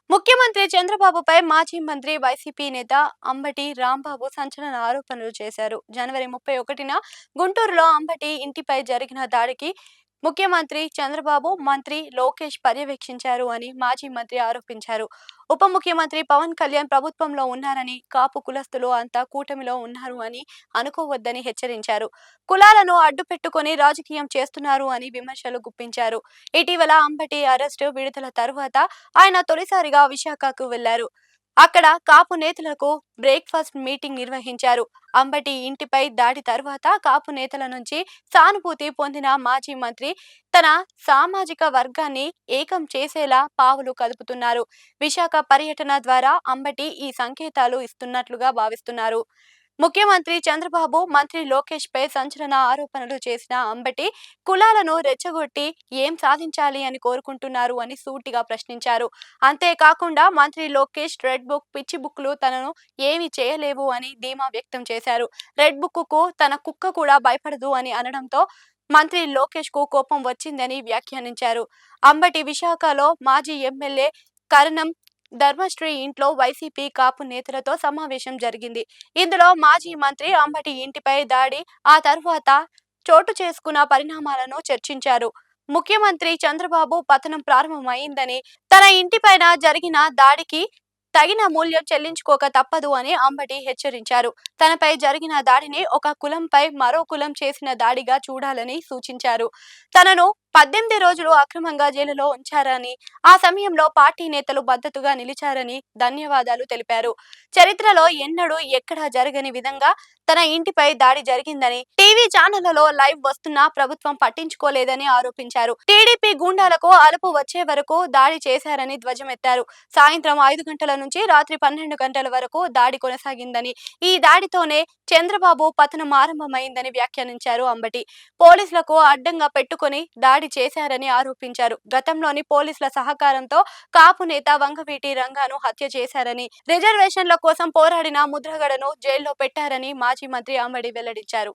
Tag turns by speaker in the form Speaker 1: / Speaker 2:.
Speaker 1: ముఖ్యమంత్రి చంద్రబాబుపై మాజీ మంత్రి వైసీపీ నేత అంబటి రాంబాబు సంచలన ఆరోపణలు చేశారు. జనవరి 31న గుంటూరులో అంబటి ఇంటిపై జరిగిన దాడికి ముఖ్యమంత్రి చంద్రబాబు, మంత్రి లోకేష్ పర్యవేక్షించారు అని మాజీ మంత్రి ఆరోపించారు. ఉప ముఖ్యమంత్రి పవన్ కళ్యాణ్ ప్రభుత్వంలో ఉన్నారని, కాపు కులస్తులు అంతా కూటమిలో ఉన్నారు అని అనుకోవద్దని హెచ్చరించారు. కులాలను అడ్డుపెట్టుకొని రాజకీయం చేస్తున్నారు అని విమర్శలు గుప్పించారు. ఇటీవల అంబటి అరెస్టు విడుదల తరువాత ఆయన తొలిసారిగా విశాఖకు వెళ్లారు. అక్కడ కాపు నేతలకు బ్రేక్ఫాస్ట్ మీటింగ్ నిర్వహించారు. అంబటి ఇంటిపై దాడి తర్వాత కాపు నేతల నుంచి సానుభూతి పొందిన మాజీ మంత్రి తన సామాజిక వర్గాన్ని ఏకం చేసేలా పావులు కదుపుతున్నారు. విశాఖ పర్యటన ద్వారా అంబటి ఈ సంకేతాలు ఇస్తున్నట్లుగా భావిస్తున్నారు. ముఖ్యమంత్రి చంద్రబాబు, మంత్రి లోకేష్ పై సంచలన ఆరోపణలు చేసిన అంబటి కులాలను రెచ్చగొట్టి ఏం సాధించాలి అని కోరుకుంటున్నారు అని సూటిగా ప్రశ్నించారు. అంతేకాకుండా మంత్రి లోకేష్ రెడ్ బుక్, పిచ్చి బుక్లు తనను ఏమీ చేయలేవు అని ధీమా వ్యక్తం చేశారు. రెడ్ బుక్ కు తన కుక్క కూడా భయపడదు అని అనడంతో మంత్రి లోకేష్ కు కోపం వచ్చిందని వ్యాఖ్యానించారు. అంబటి విశాఖలో మాజీ ఎమ్మెల్యే కరణం ధర్మశ్రీ ఇంట్లో వైసీపీ కాపు నేతలతో సమావేశం జరిగింది. ఇందులో మాజీ మంత్రి అంబటి ఇంటిపై దాడి, ఆ తర్వాత చోటు చేసుకున్న పరిణామాలను చర్చించారు. ముఖ్యమంత్రి చంద్రబాబు పతనం ప్రారంభమైందని, తన ఇంటిపైన జరిగిన దాడికి తగిన మూల్యం చెల్లించుకోక తప్పదు అని అంబటి హెచ్చరించారు. తనపై జరిగిన దాడిని ఒక కులంపై మరో కులం చేసిన దాడిగా చూడాలని సూచించారు. తనను 18 రోజులు అక్రమంగా జైలులో ఉంచారని, ఆ సమయంలో పార్టీ నేతలు మద్దతుగా నిలిచారని ధన్యవాదాలు తెలిపారు. చరిత్రలో ఎన్నడూ ఎక్కడా జరగని విధంగా తన ఇంటిపై దాడి జరిగిందని, టీవీ ఛానళ్లలో లైవ్ వస్తున్నా ప్రభుత్వం పట్టించుకోలేదని ఆరోపించారు. టీడీపీ గూండాలకు అలుపు వచ్చే వరకు దాడి చేశారని ధ్వజమెత్తారు. సాయంత్రం 5 గంటల నుంచి రాత్రి 12 గంటల వరకు దాడి కొనసాగిందని, ఈ దాడితోనే చంద్రబాబు పతనం ఆరంభమైందని వ్యాఖ్యానించారు అంబటి. పోలీసులకు అడ్డంగా పెట్టుకుని దాడి చేశారని ఆరోపించారు. గతంలోని పోలీసుల సహకారంతో కాపు నేత వంగవీటి రంగాను హత్య చేశారని, రిజర్వేషన్ల కోసం పోరాడిన ముద్రగడను జైల్లో పెట్టారని మాజీ మంత్రి అంబటి వెల్లడించారు.